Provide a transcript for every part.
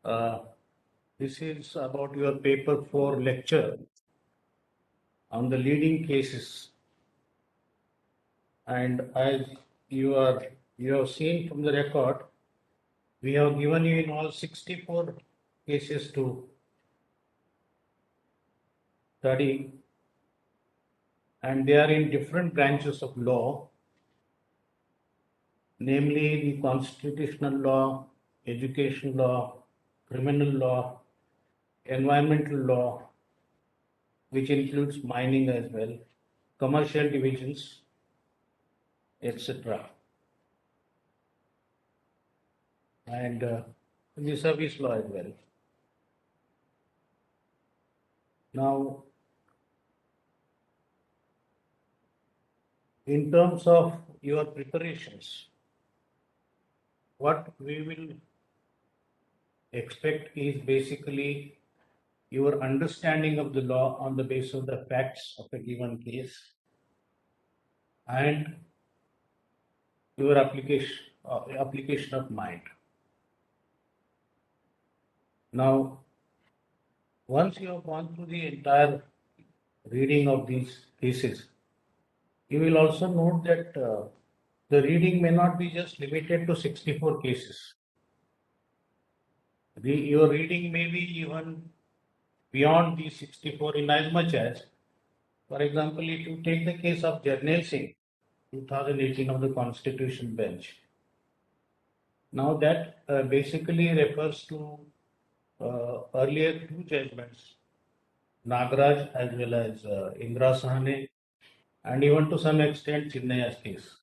Uh, this is about your paper 4 lecture on the leading cases. And as you have seen from the record, we have given you in all 64 cases to study, and they are in different branches of law, namely the constitutional law, education law, criminal law, environmental law, which includes mining as well, commercial divisions, etc. And the service law as well. Now, in terms of your preparations, what we will expect is basically your understanding of the law on the basis of the facts of a given case and your application of mind. Now, once you have gone through the entire reading of these cases, you will also note that the reading may not be just limited to 64 cases. Your reading may be even beyond these 64 in as much as, for example, if you take the case of Jarnail Singh, 2018 of the Constitution Bench. Now that basically refers to earlier two judgments, Nagaraj as well as Indra Sahane, and even to some extent Chinnaya's case.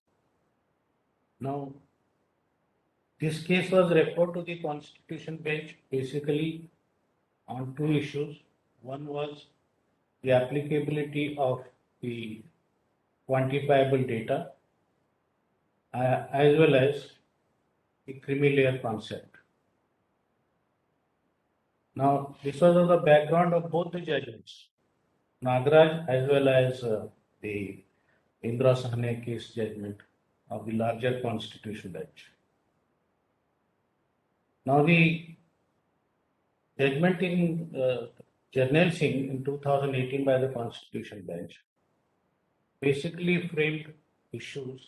Now, this case was referred to the Constitution Bench basically on two issues. One was the applicability of the quantifiable data as well as the creamy layer concept. Now, this was on the background of both the judgments, Nagaraj as well as the Indra Sahane case judgment of the larger Constitution Bench. Now, the judgment in Jarnail Singh in 2018 by the Constitution Bench basically framed issues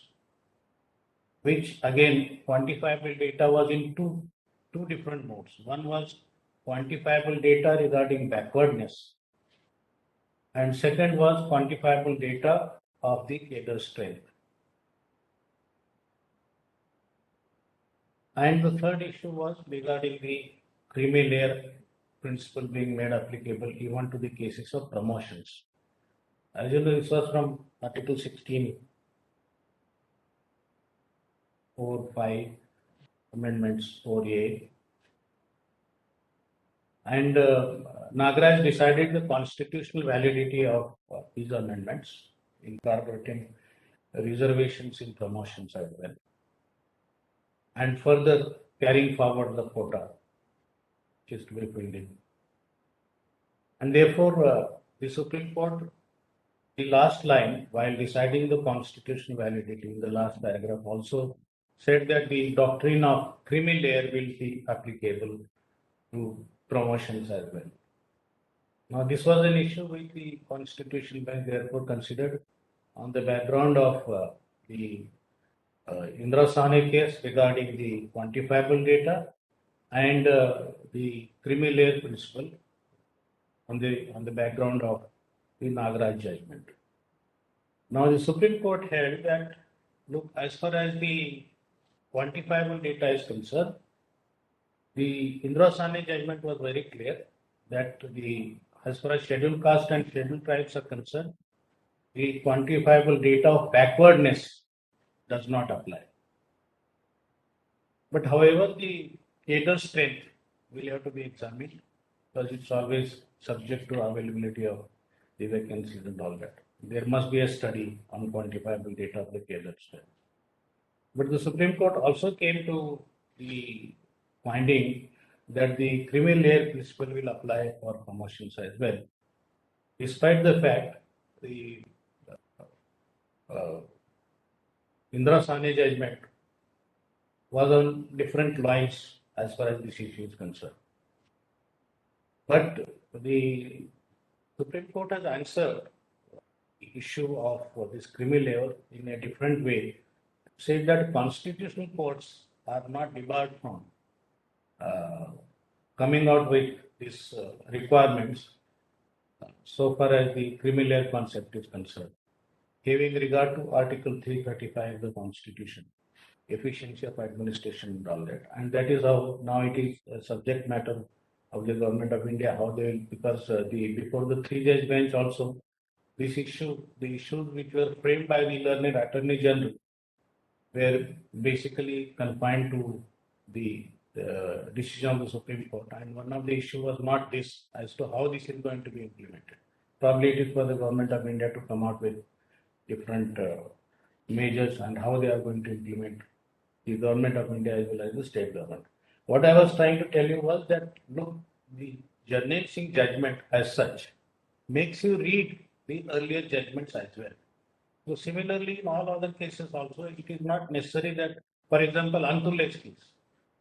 which again quantifiable data was in two different modes. One was quantifiable data regarding backwardness, and second was quantifiable data of the cadre strength. And the third issue was regarding the creamy layer principle being made applicable even to the cases of promotions. As you know, this was from Article 16, 4, 5, Amendments 4A. And Nagaraj decided the constitutional validity of these amendments, incorporating reservations in promotions as well, and further carrying forward the quota, which is to be filled in. And therefore, the Supreme Court, the last line, while deciding the constitutional validity in the last paragraph, also said that the doctrine of creamy layer will be applicable to promotions as well. Now, this was an issue which the Constitution Bench therefore considered on the background of the Indra Sahane case regarding the quantifiable data and the creamy layer principle on the background of the Nagaraj judgment. Now, the Supreme Court held that, look, as far as the quantifiable data is concerned, the Indra Sahane judgment was very clear that as far as scheduled caste and scheduled tribes are concerned, the quantifiable data of backwardness does not apply. But however, the cadre strength will have to be examined because it's always subject to availability of the vacancies and all that. There must be a study on quantifiable data of the cadre strength. But the Supreme Court also came to the finding that the creamy layer principle will apply for promotions as well, despite the fact the Indra Sahane judgment was on different lines as far as this issue is concerned. But the Supreme Court has answered the issue of this creamy layer in a different way, said that constitutional courts are not debarred from uh, coming out with these requirements so far as the creamy layer concept is concerned, having regard to Article 335 of the Constitution, efficiency of administration and all that. And that is how now it is a subject matter of the government of India, how they will, because the before the three-judge bench also, this issue, the issues which were framed by the learned Attorney General were basically confined to the decision of the Supreme Court. And one of the issues was not this as to how this is going to be implemented. Probably it is for the government of India to come out with different measures and how they are going to implement, the government of India as well as the state government. What I was trying to tell you was that look, the Jarnail Singh judgment as such makes you read the earlier judgments as well. So similarly, in all other cases also, it is not necessary that, for example, Antulle's case.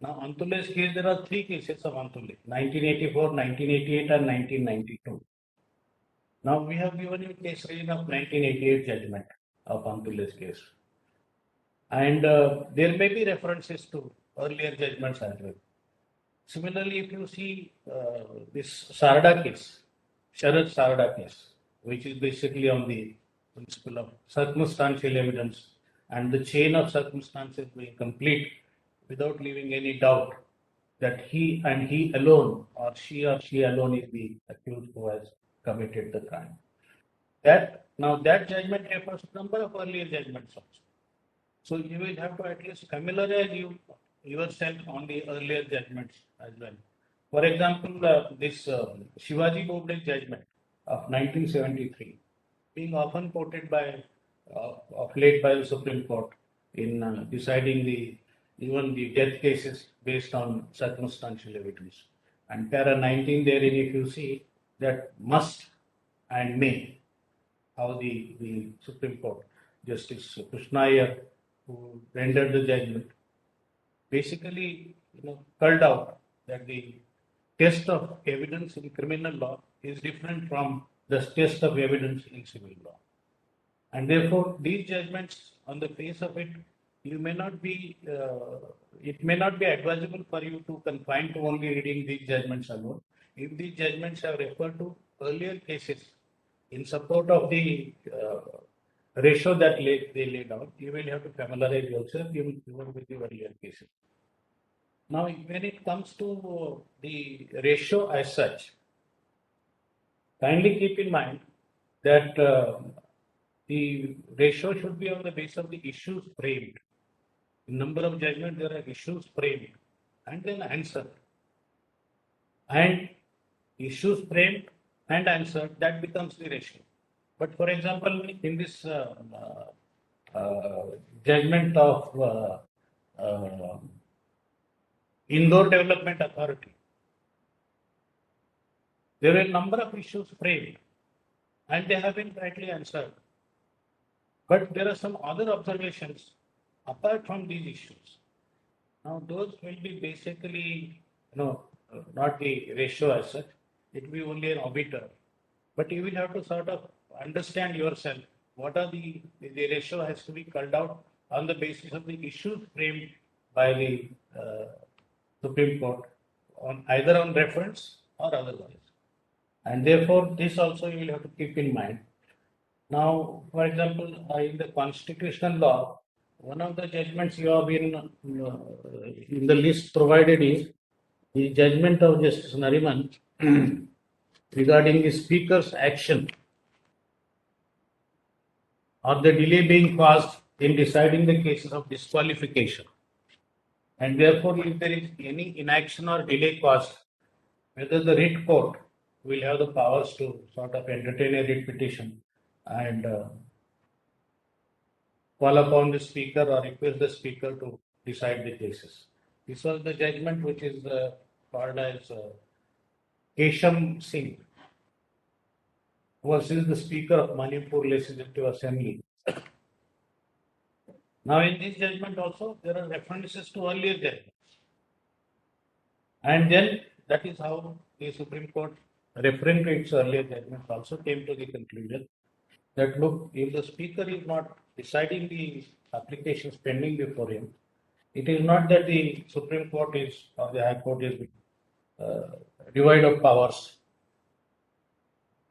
Now, Antulle's case, there are three cases of Antulle, 1984, 1988 and 1992. Now, we have given you case range of 1988 judgment of Antulle's case. And there may be references to earlier judgments as well. Similarly, if you see this Sarda case, Sharad Sarda case, which is basically on the principle of circumstantial evidence and the chain of circumstances being complete without leaving any doubt that he and he alone or she alone is the accused who has committed the crime. That judgment refers to number of earlier judgments also. So you will have to at least familiarize yourself on the earlier judgments as well. For example, this Shivaji Bobde judgment of 1973, being often quoted by of late by the Supreme Court in deciding even the death cases based on circumstantial evidence. And para 19 therein, if you see that must and may, how the Supreme Court, Justice Krishna Iyer, who rendered the judgment, basically culled out that the test of evidence in criminal law is different from the test of evidence in civil law. And therefore, these judgments, on the face of it, it may not be advisable for you to confine to only reading these judgments alone. If these judgments have referred to earlier cases in support of the ratio that they laid out, you will have to familiarize yourself even with the earlier cases. Now, when it comes to the ratio as such, kindly keep in mind that the ratio should be on the basis of the issues framed. In number of judgments, there are issues framed and then answered. And issues framed and answered, that becomes the ratio. But for example, in this judgment of Indore Development Authority, there were a number of issues framed and they have been rightly answered. But there are some other observations apart from these issues. Now, those will be basically, not the ratio as such, it will be only an arbiter. But you will have to sort of understand yourself what are the ratio has to be culled out on the basis of the issues framed by the Supreme Court either on reference or otherwise. And therefore, this also you will have to keep in mind. Now, for example, in the constitutional law, one of the judgments you have been in the list provided is the judgment of Justice Nariman regarding the Speaker's action or the delay being caused in deciding the cases of disqualification. And therefore, if there is any inaction or delay caused, whether the writ court will have the powers to sort of entertain a writ petition and call upon the speaker or request the speaker to decide the cases. This was the judgment which is called as Kesham Singh versus the Speaker of Manipur Legislative Assembly. Now, in this judgment also, there are references to earlier judgments. And then that is how the Supreme Court, referring to its earlier judgment, also came to the conclusion that look, if the Speaker is not deciding the applications pending before him, it is not that the Supreme Court is or the High Court is devoid of powers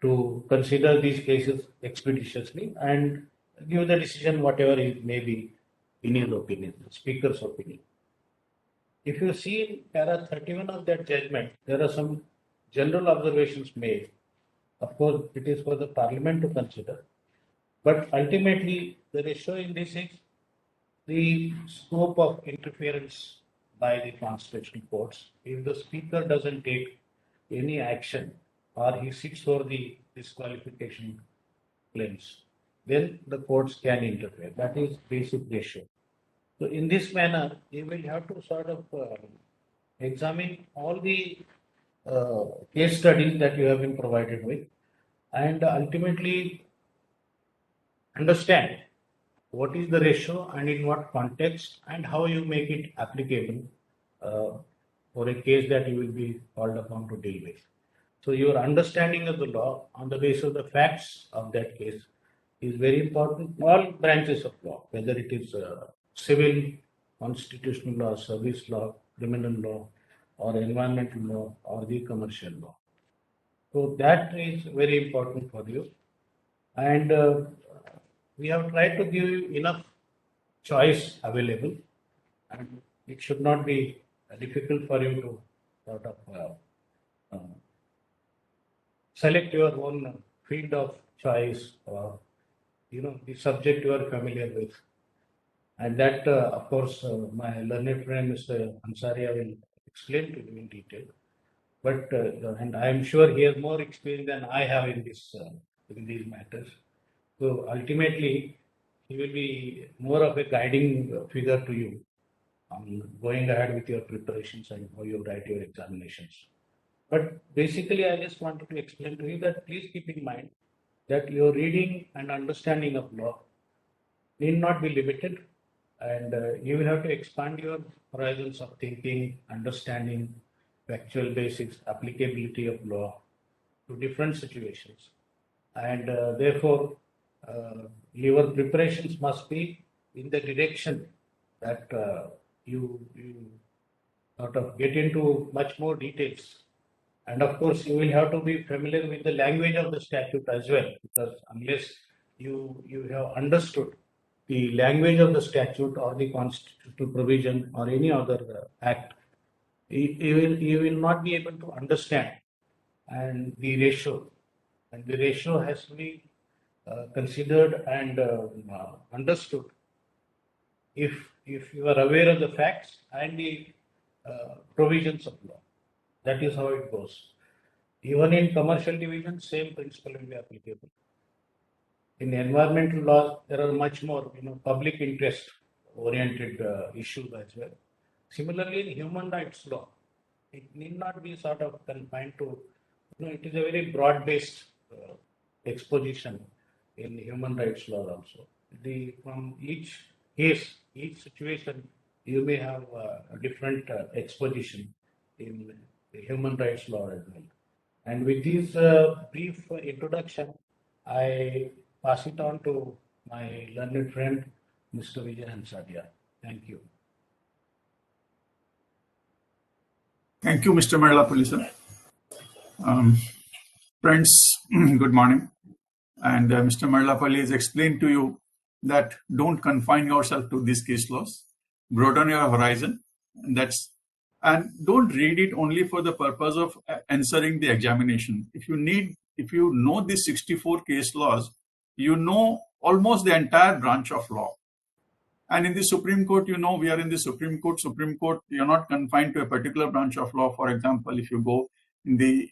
to consider these cases expeditiously and give the decision whatever it may be in his opinion, the Speaker's opinion. If you see in para 31 of that judgment, there are some general observations made. Of course, it is for the Parliament to consider. But ultimately, the ratio in this is the scope of interference by the constitutional courts. If the Speaker doesn't take any action or he sits for the disqualification claims, then the courts can interfere. That is basic ratio. So in this manner, you will have to sort of examine all the case studies that you have been provided with and ultimately understand what is the ratio and in what context and how you make it applicable for a case that you will be called upon to deal with. So your understanding of the law on the basis of the facts of that case is very important. All branches of law, whether it is civil, constitutional law, service law, criminal law, or environmental law, or the commercial law. So that is very important for you. And we have tried to give you enough choice available, and it should not be difficult for you to sort of select your own field of choice or the subject you are familiar with. And that, of course, my learned friend Mr. Ansaria will explain to you in detail. But and I am sure he has more experience than I have in these matters. So ultimately, he will be more of a guiding figure to you on going ahead with your preparations and how you write your examinations. But basically, I just wanted to explain to you that please keep in mind that your reading and understanding of law need not be limited, and you will have to expand your horizons of thinking, understanding, factual basics, applicability of law to different situations. And therefore, your preparations must be in the direction that you sort of get into much more details. And of course, you will have to be familiar with the language of the statute as well, because unless you have understood the language of the statute or the constitutional provision or any other act, you will not be able to understand and the ratio. And the ratio has to be considered and understood if you are aware of the facts and the provisions of law. That is how it goes. Even in commercial division, same principle will be applicable. In environmental laws, there are much more public interest oriented issues as well. Similarly, in human rights law, it need not be sort of confined to, it is a very broad-based exposition in human rights law also. From each case, each situation, you may have a different exposition in the human rights law as well. And with this brief introduction, I pass it on to my learned friend, Mr. Vijay Hansaria. Thank you. Thank you, Mr. Mailapalli, sir. Friends, good morning. And Mr. Mailapalli has explained to you that don't confine yourself to these case laws. Broaden your horizon. And don't read it only for the purpose of answering the examination. If you know these 64 case laws, you know almost the entire branch of law. And in the Supreme Court, we are in the Supreme Court. Supreme Court, you're not confined to a particular branch of law. For example, if you go in the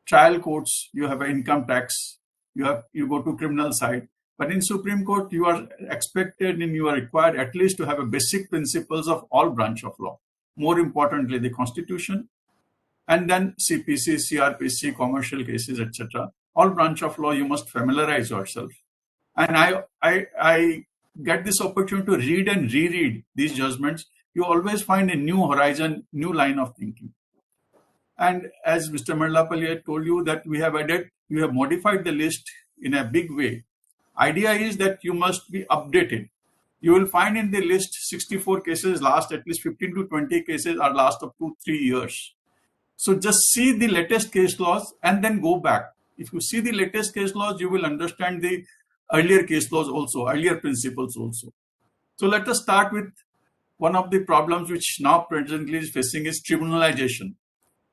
trial courts, you have an income tax, you go to criminal side. But in Supreme Court, you are expected and you are required at least to have a basic principles of all branch of law. More importantly, the Constitution, and then CPC, CRPC, commercial cases, etc. All branch of law, you must familiarize yourself. And I get this opportunity to read and reread these judgments. You always find a new horizon, new line of thinking. And as Mr. Marlapalli had told you that we have modified the list in a big way. Idea is that you must be updated. You will find in the list 64 cases last at least 15 to 20 cases are last up to 3 years. So just see the latest case laws and then go back. If you see the latest case laws, you will understand the earlier case laws also, earlier principles also. So let us start with one of the problems which now presently is facing is tribunalization.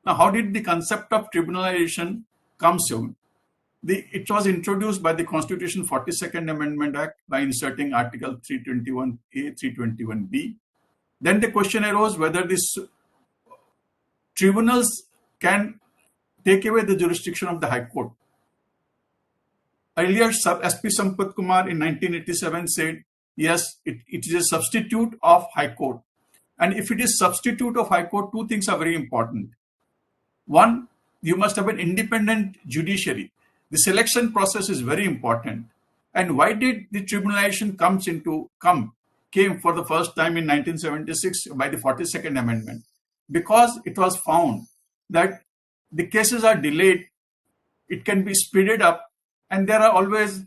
Now, how did the concept of tribunalization come soon? It was introduced by the Constitution 42nd Amendment Act by inserting Article 321A, 321B. Then the question arose whether these tribunals can take away the jurisdiction of the High Court. Earlier, SP Sampath Kumar in 1987 said, yes, it is a substitute of High Court. And if it is substitute of High Court, two things are very important. One, you must have an independent judiciary. The selection process is very important. And why did the tribunalization came for the first time in 1976 by the 42nd Amendment? Because it was found that the cases are delayed, it can be speeded up, and there are always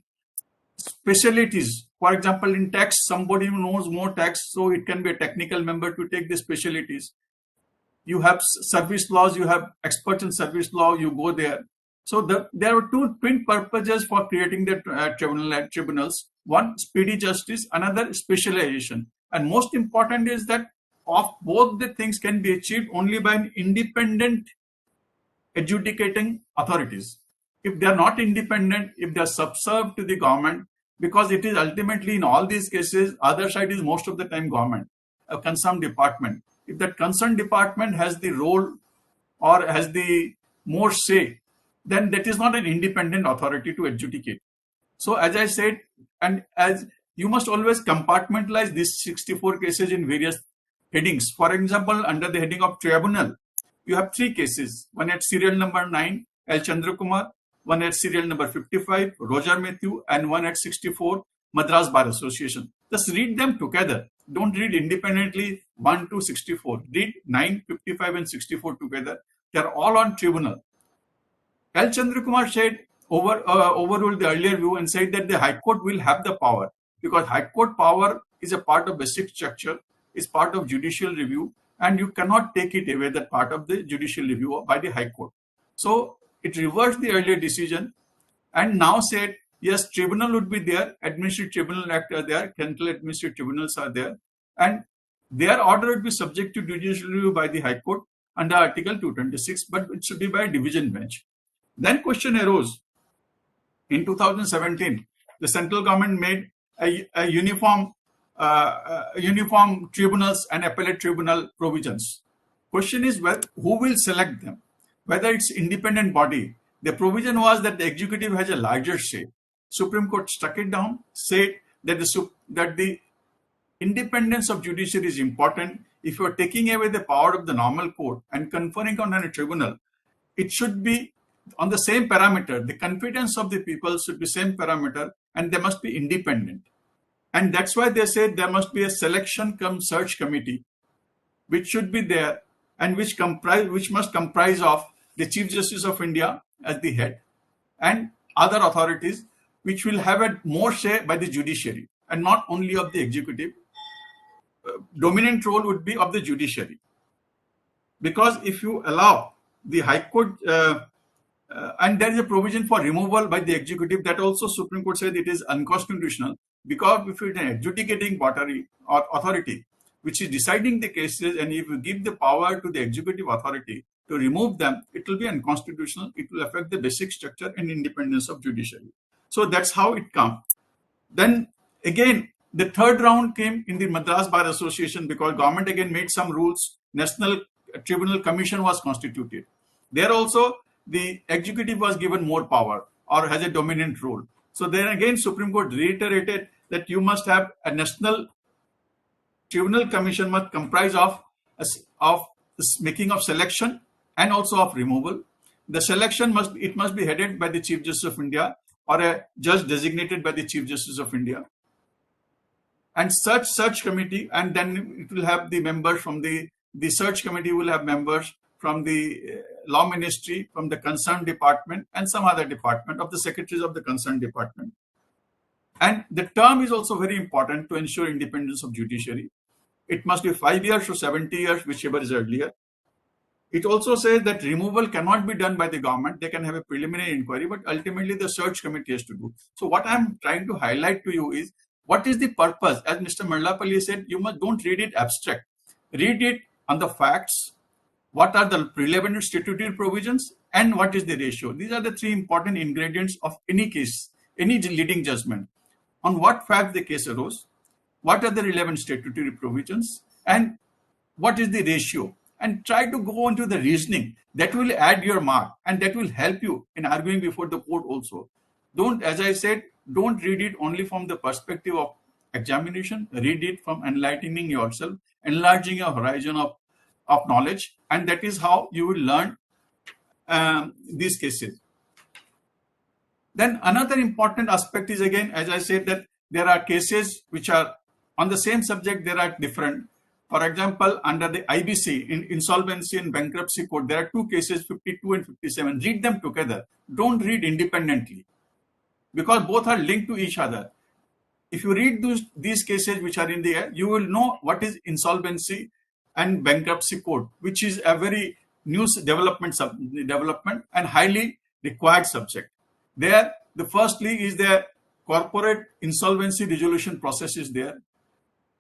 specialties. For example, in tax, somebody who knows more tax, so it can be a technical member to take the specialties. You have service laws, you have experts in service law, you go there. So there are two twin purposes for creating the tribunals. One, speedy justice, another, specialization. And most important is that of both the things can be achieved only by an independent adjudicating authorities. If they are not independent, if they are subserved to the government, because it is ultimately in all these cases, other side is most of the time government, a concerned department. If that concerned department has the role or has the more say, then that is not an independent authority to adjudicate. So as I said, and as you must always compartmentalize these 64 cases in various headings. For example, under the heading of tribunal, you have 3 cases. One at serial number 9, L. Chandrakumar, one at serial number 55, Roger Matthew, and one at 64, Madras Bar Association. Just read them together. Don't read independently 1 to 64. Read 9, 55, and 64 together. They are all on tribunal. L. Chandrakumar said, overruled the earlier view and said that the High Court will have the power because High Court power is a part of basic structure, is part of judicial review, and you cannot take it away, that part of the judicial review by the High Court. So it reversed the earlier decision and now said, yes, tribunal would be there, Administrative Tribunal Act are there, central administrative tribunals are there, and their order would be subject to judicial review by the High Court under Article 226, but it should be by a division bench. Then question arose. In 2017, the central government made a uniform tribunals and appellate tribunal provisions. Question is, who will select them? Whether it's independent body. The provision was that the executive has a larger say. Supreme Court struck it down, said that the independence of judiciary is important. If you are taking away the power of the normal court and conferring on a tribunal, it should be on the same parameter. The confidence of the people should be same parameter and they must be independent. And that's why they said there must be a selection cum search committee, which should be there and which must comprise of the Chief Justice of India as the head and other authorities which will have a more say by the judiciary and not only of the executive. Dominant role would be of the judiciary. Because if you allow the High Court, and there is a provision for removal by the executive, that also Supreme Court said it is unconstitutional, because if it is an adjudicating body or authority which is deciding the cases, and if you give the power to the executive authority to remove them, it will be unconstitutional. It will affect the basic structure and independence of judiciary. So that's how it comes. Then again, the third round came in the Madras Bar Association because government again made some rules. National Tribunal Commission was constituted. There also the executive was given more power or has a dominant role. So then again, Supreme Court reiterated that you must have a National Tribunal Commission must comprise of making of selection and also of removal. The selection must be headed by the Chief Justice of India or a judge designated by the Chief Justice of India. And search committee, and then it will have the members from the search committee will have members from the law ministry, from the concerned department, and some other department of the secretaries of the concerned department. And the term is also very important to ensure independence of judiciary. It must be 5 years or 70 years, whichever is earlier. It also says that removal cannot be done by the government. They can have a preliminary inquiry, but ultimately the search committee has to do. So what I'm trying to highlight to you is, what is the purpose? As Mr. Marlapalli said, don't read it abstract. Read it on the facts. What are the relevant statutory provisions, and what is the ratio? These are the three important ingredients of any case, any leading judgment. On what fact the case arose, what are the relevant statutory provisions, and what is the ratio? And try to go into the reasoning. That will add your mark, and that will help you in arguing before the court also. As I said, don't read it only from the perspective of examination. Read it from enlightening yourself, enlarging your horizon of knowledge, and that is how you will learn these cases. Then another important aspect is, again, as I said, that there are cases which are on the same subject, there are different. For example, under the IBC, in Insolvency and Bankruptcy Code, there are two cases, 52 and 57. Read them together. Don't read independently, because both are linked to each other. If you read these cases which are in there, you will know what is Insolvency and Bankruptcy Code, which is a very new development and highly required subject. There, the firstly is the corporate insolvency resolution process is there.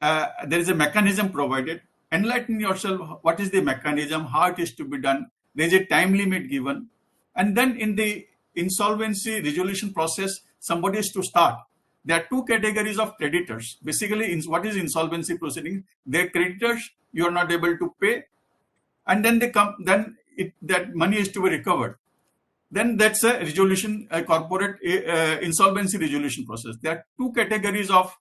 There is a mechanism provided. Enlighten yourself what is the mechanism, how it is to be done. There is a time limit given. And then in the insolvency resolution process, somebody is to start. There are two categories of creditors. Basically, what is insolvency proceeding? They are creditors, you are not able to pay, and then they come. Then that money is to be recovered. Then that's a resolution, a corporate insolvency resolution process. There are two categories of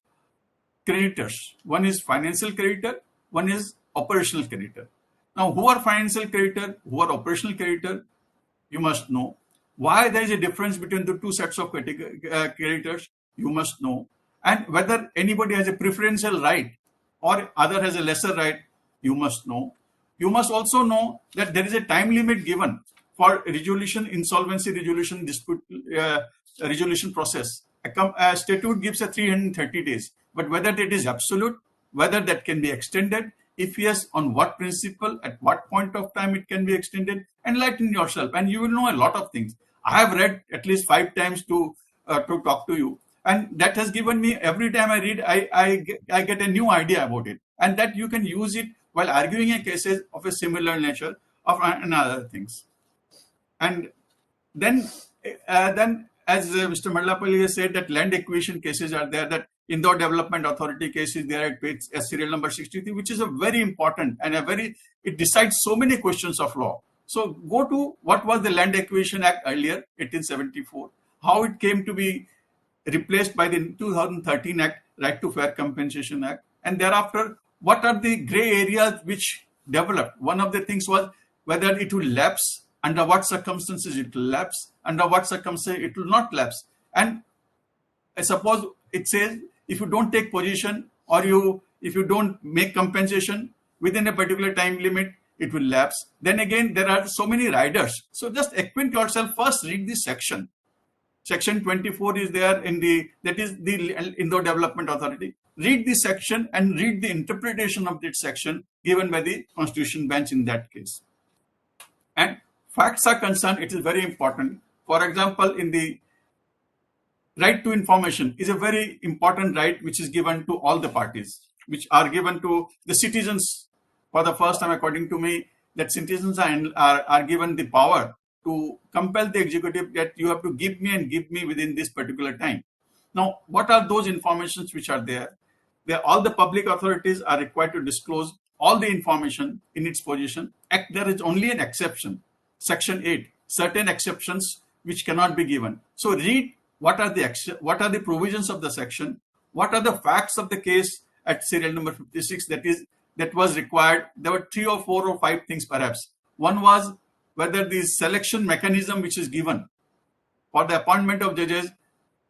creditors. One is financial creditor, one is operational creditor. Now, who are financial creditor, who are operational creditor? You must know. Why there is a difference between the two sets of creditors? You must know. And whether anybody has a preferential right or other has a lesser right, you must know. You must also know that there is a time limit given for resolution, insolvency resolution, dispute resolution process. A statute gives a 330 days, but whether that is absolute, whether that can be extended, if yes, on what principle, at what point of time it can be extended, enlighten yourself, and you will know a lot of things. I have read at least 5 times to talk to you, and that has given me, every time I read, I get a new idea about it, and that you can use it while arguing a cases of a similar nature and other things. And then as Mr. Marlapalli has said, that land acquisition cases are there, that Indore Development Authority case is there at page serial number 63, which is a very important and it decides so many questions of law. So go to what was the Land Acquisition Act earlier, 1874, how it came to be replaced by the 2013 Act, Right to Fair Compensation Act, and thereafter, what are the gray areas which developed? One of the things was whether it will lapse, under what circumstances it will lapse, under what circumstances it will not lapse. And I suppose it says if you don't take position or if you don't make compensation within a particular time limit, it will lapse. Then again, there are so many riders. So just acquaint yourself. First, read this section. Section 24 is there that is the Indore Development Authority. Read this section and read the interpretation of that section given by the Constitution Bench in that case. And facts are concerned, it is very important. For example, in the right to information is a very important right which is given to all the parties, which are given to the citizens. For the first time, according to me, that citizens are given the power to compel the executive that you have to give me within this particular time. Now, what are those informations which are there? All the public authorities are required to disclose all the information in its possession. There is only an exception, Section 8, certain exceptions which cannot be given. So read what are the provisions of the section, what are the facts of the case at serial number 56 that was required. There were 3 or 4 or 5 things perhaps. One was whether the selection mechanism which is given for the appointment of judges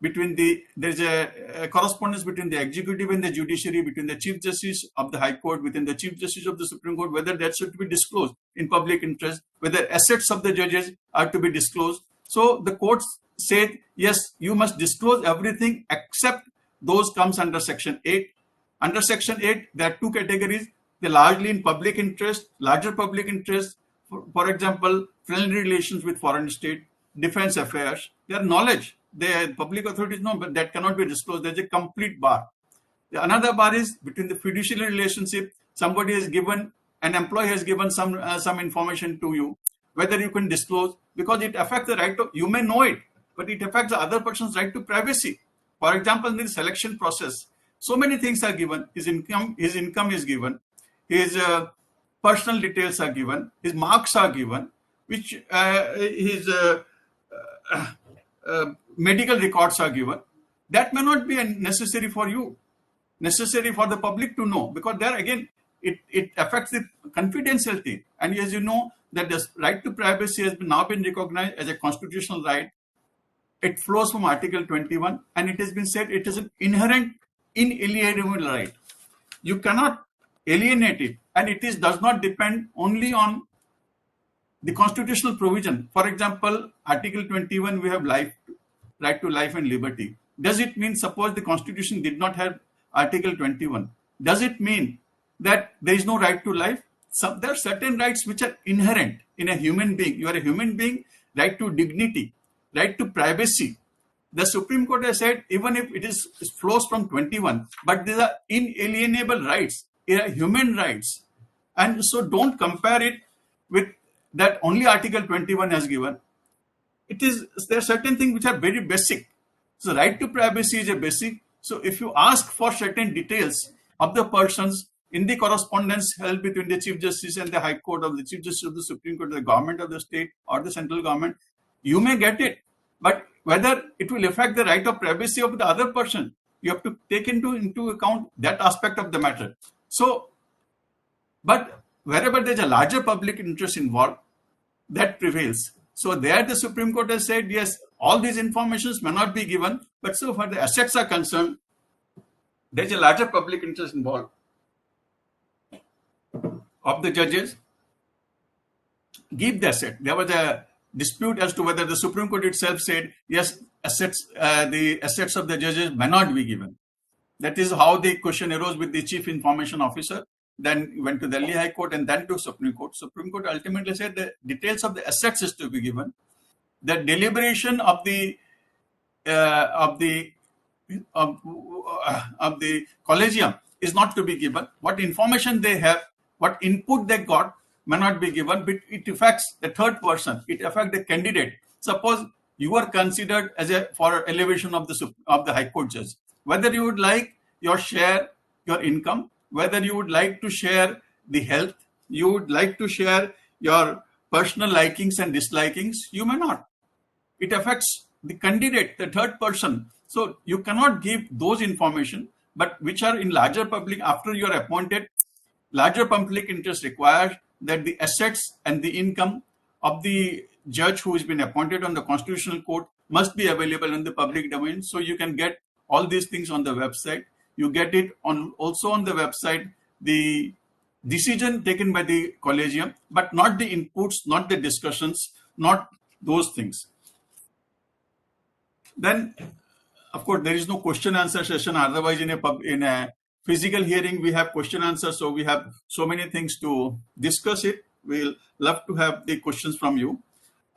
between there's a correspondence between the executive and the judiciary, between the Chief Justice of the High Court, within the Chief Justice of the Supreme Court, whether that should be disclosed in public interest, whether assets of the judges are to be disclosed. So the courts said, yes, you must disclose everything except those comes under Section 8. Under Section 8, there are two categories. They're largely in public interest, larger public interest, for example, friendly relations with foreign state, defense affairs. Their knowledge, the public authorities know, but that cannot be disclosed. There's a complete bar. Another bar is between the fiduciary relationship. Somebody has given, an employee has given some information to you, whether you can disclose, because it affects the right to, you may know it, but it affects the other person's right to privacy. For example, in the selection process, so many things are given. His income is given. His personal details are given. His marks are given, which his medical records are given. That may not be necessary for you, necessary for the public to know, because there again, it affects the confidentiality. And as you know, that the right to privacy has now been recognized as a constitutional right. It flows from Article 21, and it has been said it is an inherent, inalienable right. You cannot alienate it, and it does not depend only on the constitutional provision. For example, Article 21, we have right to life and liberty. Does it mean, suppose the Constitution did not have Article 21, does it mean that there is no right to life? There are certain rights which are inherent in a human being. You are a human being, right to dignity, right to privacy. The Supreme Court has said, even if it flows from 21, but these are inalienable rights, they are human rights. And so don't compare it with that only Article 21 has given. There are certain things which are very basic. So right to privacy is a basic. So if you ask for certain details of the persons in the correspondence held between the Chief Justice and the High Court, of the Chief Justice of the Supreme Court, the government of the state or the central government, you may get it. But whether it will affect the right of privacy of the other person, you have to take into account that aspect of the matter. So, but wherever there's a larger public interest involved, that prevails. So there the Supreme Court has said, yes, all these informations may not be given, but so far the assets are concerned, there's a larger public interest involved of the judges. Give the asset. There was a dispute as to whether the Supreme Court itself said, yes, the assets of the judges may not be given. That is how the question arose with the Chief Information Officer, then went to the Delhi High Court and then to Supreme Court. Supreme Court ultimately said the details of the assets is to be given. The deliberation of the collegium is not to be given. What information they have, what input they got may not be given, but it affects the third person. It affects the candidate. Suppose you are considered as for elevation of the High Court judge. Whether you would like your share, your income, whether you would like to share the health, you would like to share your personal likings and dislikings, you may not. It affects the candidate, the third person. So you cannot give those information, but which are in larger public, after you are appointed, larger public interest requires that the assets and the income of the judge who has been appointed on the Constitutional Court must be available in the public domain. So you can get all these things on the website. You get it also on the website, the decision taken by the collegium, but not the inputs, not the discussions, not those things. Then, of course, there is no question answer session. Otherwise, in a physical hearing, we have question answer. So we have so many things to discuss it. We'll love to have the questions from you.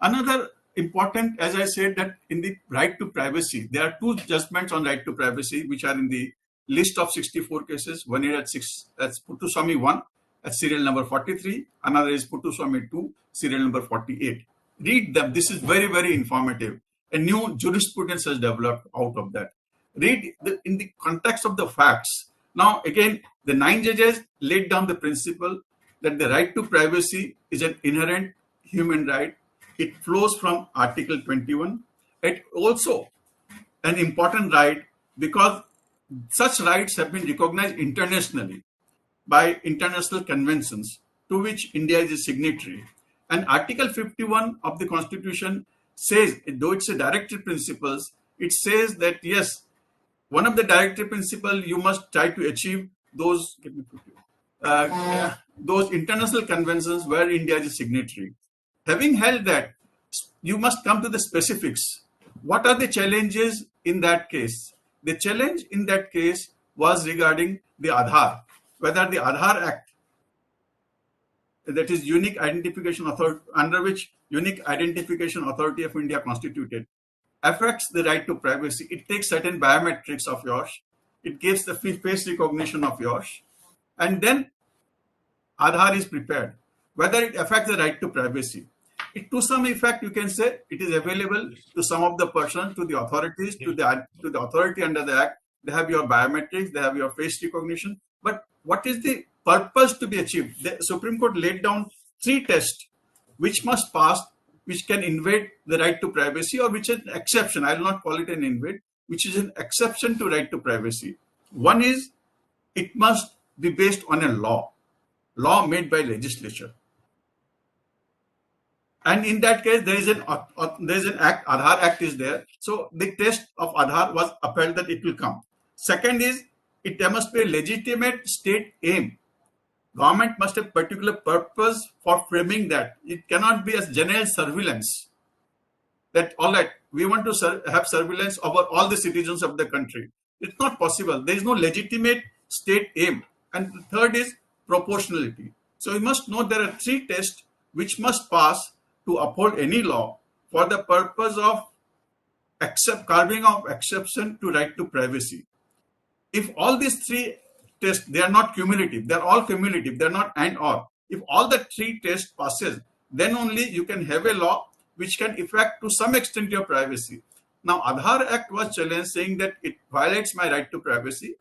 Another important, as I said, that in the right to privacy, there are two judgments on right to privacy, which are in the list of 64 cases. One is that's Puttaswamy 1 at serial number 43. Another is Puttaswamy 2, serial number 48. Read them. This is very, very informative. A new jurisprudence has developed out of that. Read in the context of the facts. Now, again, the 9 judges laid down the principle that the right to privacy is an inherent human right. It flows from Article 21. It also an important right because such rights have been recognized internationally by international conventions to which India is a signatory. And Article 51 of the Constitution says, though it's a directive principles, it says that yes, one of the directive principles you must try to achieve those international conventions where India is a signatory. Having held that, you must come to the specifics. What are the challenges in that case? The challenge in that case was regarding the Aadhaar, whether the Aadhaar Act, that is Unique Identification Authority, under which Unique Identification Authority of India constituted, affects the right to privacy. It takes certain biometrics of yours. It gives the face recognition of yours. And then Aadhaar is prepared. Whether it affects the right to privacy. To some effect, you can say it is available to some of the persons, to the authorities, to the authority under the Act. They have your biometrics, they have your face recognition. But what is the purpose to be achieved? The Supreme Court laid down 3 tests which must pass, which can invade the right to privacy, or which is an exception. I will not call it an invade, which is an exception to right to privacy. One is, it must be based on a law made by legislature. And in that case, there is an act, Aadhaar Act is there. So the test of Aadhaar was upheld that it will come. Second is, there must be a legitimate state aim. Government must have particular purpose for framing that. It cannot be as general surveillance. That all right, we want to have surveillance over all the citizens of the country. It's not possible. There is no legitimate state aim. And the third is proportionality. So you must know there are 3 tests which must pass to uphold any law for the purpose of carving out exception to right to privacy. If all these 3 tests, they are not cumulative, they are all cumulative, they are not and or. If all the 3 tests passes, then only you can have a law which can affect to some extent your privacy. Now, Aadhaar Act was challenged, saying that it violates my right to privacy.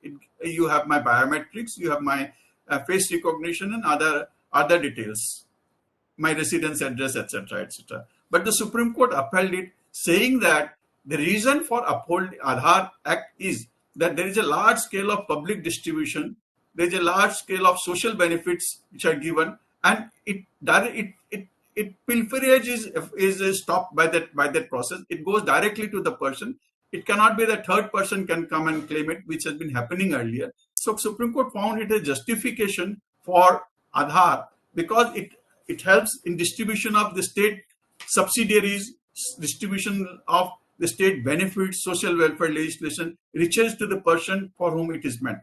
You have my biometrics, you have my face recognition and other details, my residence address, etc., etc. But the Supreme Court upheld it, saying that the reason for upholding Aadhaar Act is that there is a large scale of public distribution, there is a large scale of social benefits which are given, and pilferage is stopped by that process. It goes directly to the person. It cannot be that third person can come and claim it, which has been happening earlier. So Supreme Court found it a justification for Aadhaar because it helps in distribution of the state subsidiaries, distribution of the state benefits, social welfare legislation reaches to the person for whom it is meant.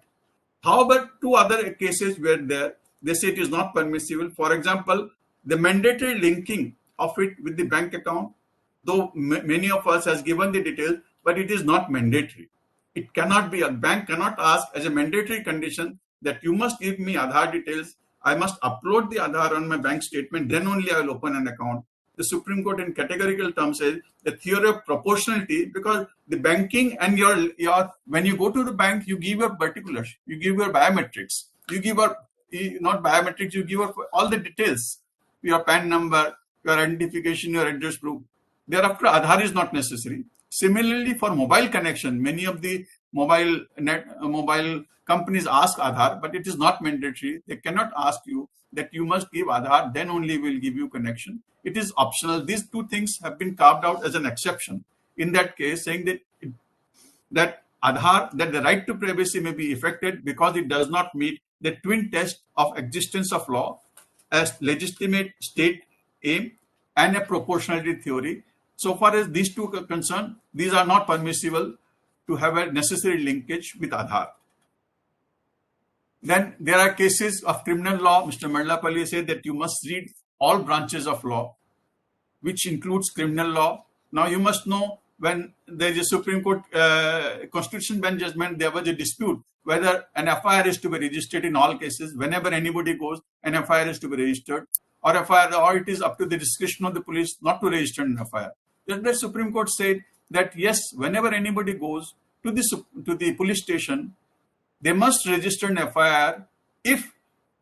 However, 2 other cases where they say it is not permissible. For example, the mandatory linking of it with the bank account, though many of us has given the details, but it is not mandatory. It cannot be, a bank cannot ask as a mandatory condition that you must give me Aadhaar details. I must upload the Aadhaar on my bank statement, then only I will open an account. The Supreme Court in categorical terms says the theory of proportionality, because the banking and your when you go to the bank, you give your particulars, you give your biometrics, you give your, not biometrics, you give your all the details, your PAN number, your identification, your address proof. Thereafter, Aadhaar is not necessary. Similarly, for mobile connection, many of the mobile companies ask Aadhaar, but it is not mandatory. They cannot ask you that you must give Aadhaar, then only will give you connection. It is optional. These 2 things have been carved out as an exception. In that case, saying that Aadhaar, that the right to privacy may be affected because it does not meet the twin test of existence of law as legitimate state aim and a proportionality theory. So far as these 2 are concerned, these are not permissible to have a necessary linkage with Aadhaar. Then there are cases of criminal law. Mr. Madlapalli said that you must read all branches of law, which includes criminal law. Now you must know, when there is a Supreme Court Constitution Bench judgment, there was a dispute whether an FIR is to be registered in all cases. Whenever anybody goes, an FIR is to be registered, or it is up to the discretion of the police not to register an FIR. The Supreme Court said that yes, whenever anybody goes to the police station, they must register an FIR if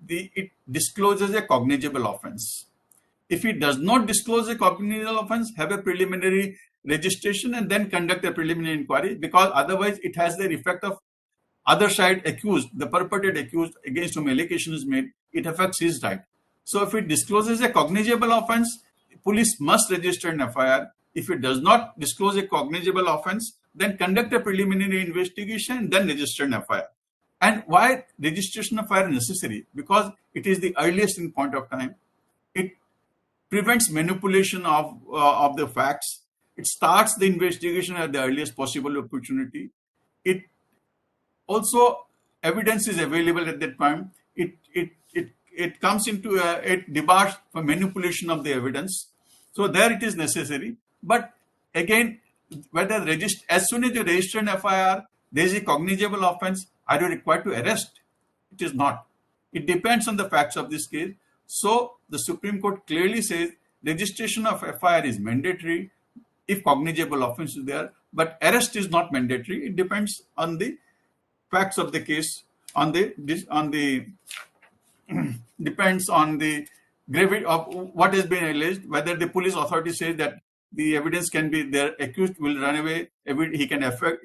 it discloses a cognizable offense. If it does not disclose a cognizable offense, have a preliminary registration and then conduct a preliminary inquiry, because otherwise it has the effect of other side accused, the perpetrated accused against whom allegation is made, it affects his right. So if it discloses a cognizable offense, police must register an FIR. If it does not disclose a cognizable offense, then conduct a preliminary investigation, then register an FIR. And why registration of FIR is necessary? Because it is the earliest in point of time. It prevents manipulation of the facts. It starts the investigation at the earliest possible opportunity. It also, evidence is available at that time. It comes into it debars for manipulation of the evidence. So there it is necessary. But again, whether as soon as you register an FIR, there is a cognizable offense. Are you required to arrest? It is not. It depends on the facts of this case. So the Supreme Court clearly says registration of FIR is mandatory if cognizable offense is there, but arrest is not mandatory. It depends on the facts of the case, depends on the gravity of what has been alleged, whether the police authority says that the evidence can be there, accused will run away, he can affect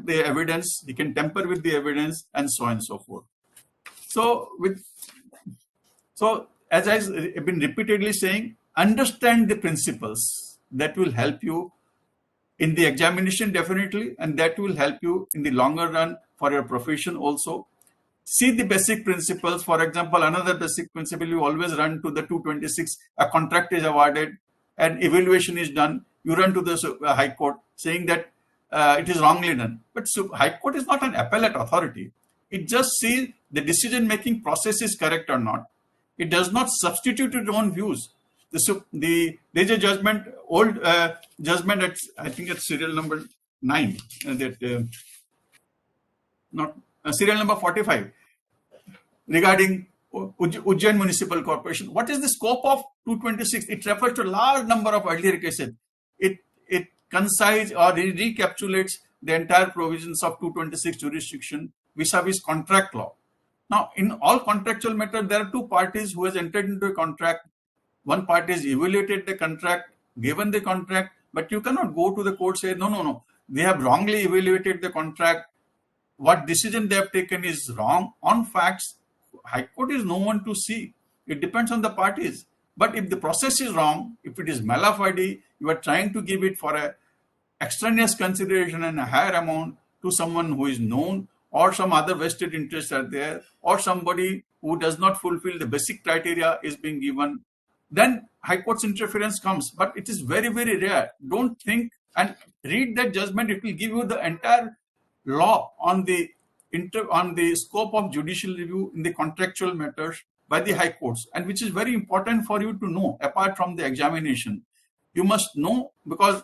the evidence, he can tamper with the evidence, and so on and so forth. So as I've been repeatedly saying, understand the principles that will help you in the examination definitely, and that will help you in the longer run for your profession also. See the basic principles. For example, another basic principle, you always run to the 226, a contract is awarded, an evaluation is done, you run to the High Court saying that it is wrongly done. But High Court is not an appellate authority. It just sees the decision-making process is correct or not. It does not substitute its own views. There's a judgment, old judgment at, I think it's serial number 9, serial number 45, regarding Ujjain Municipal Corporation. What is the scope of 226? It refers to a large number of earlier cases. It concises or recapitulates the entire provisions of 226 jurisdiction vis-a-vis contract law. Now, in all contractual matters, there are two parties who has entered into a contract. One party has evaluated the contract, given the contract, but you cannot go to the court and say, no, they have wrongly evaluated the contract. What decision they have taken is wrong. On facts, High Court is no one to see. It depends on the parties. But if the process is wrong, if it is mala fide, you are trying to give it for a extraneous consideration and a higher amount to someone who is known, or some other vested interests are there, or somebody who does not fulfill the basic criteria is being given, then High Court's interference comes. But it is very, very rare. Don't think and read that judgment. It will give you the entire law on the scope of judicial review in the contractual matters by the High Courts, and which is very important for you to know apart from the examination. You must know, because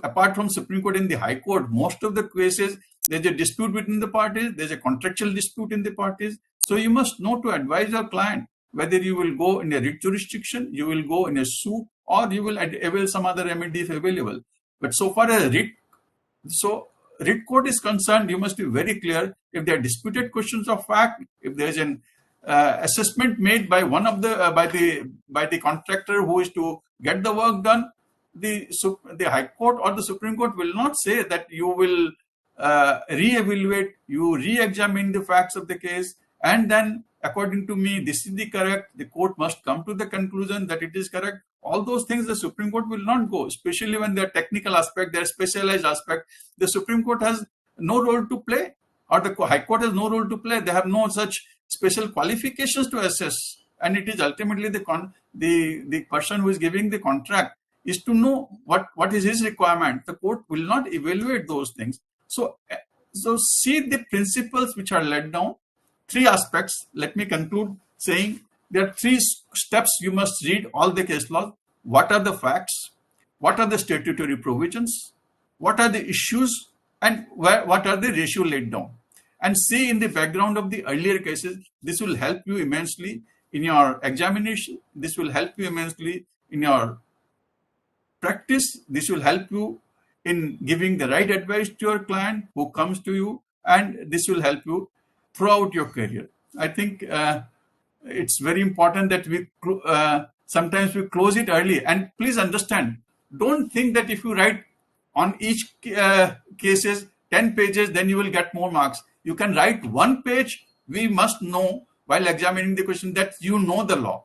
apart from Supreme Court, in the High Court, most of the cases, there's a dispute between the parties, there's a contractual dispute in the parties. So you must know to advise your client whether you will go in a writ jurisdiction, you will go in a suit, or you will avail some other remedy if available. But so far as writ court is concerned, you must be very clear. If there are disputed questions of fact, if there is an assessment made by one of the by the contractor who is to get the work done, the High Court or the Supreme Court will not say that you will re-evaluate, you re-examine the facts of the case, and then according to me this is the correct. The court must come to the conclusion that it is correct. All those things the Supreme Court will not go, especially when they are technical aspect, they are specialized aspect. The Supreme Court has no role to play, or the High Court has no role to play. They have no such special qualifications to assess, and it is ultimately the person who is giving the contract is to know what is his requirement. The court will not evaluate those things. So see the principles which are laid down. 3 aspects. Let me conclude saying there are 3 steps you must read all the case laws. What are the facts? What are the statutory provisions? What are the issues? And what are the ratio laid down? And see in the background of the earlier cases. This will help you immensely in your examination. This will help you immensely in your practice. This will help you in giving the right advice to your client who comes to you, and this will help you throughout your career. I think it's very important that we sometimes we close it early. And please understand, don't think that if you write on each cases 10 pages, then you will get more marks. You can write 1 page. We must know while examining the question that you know the law.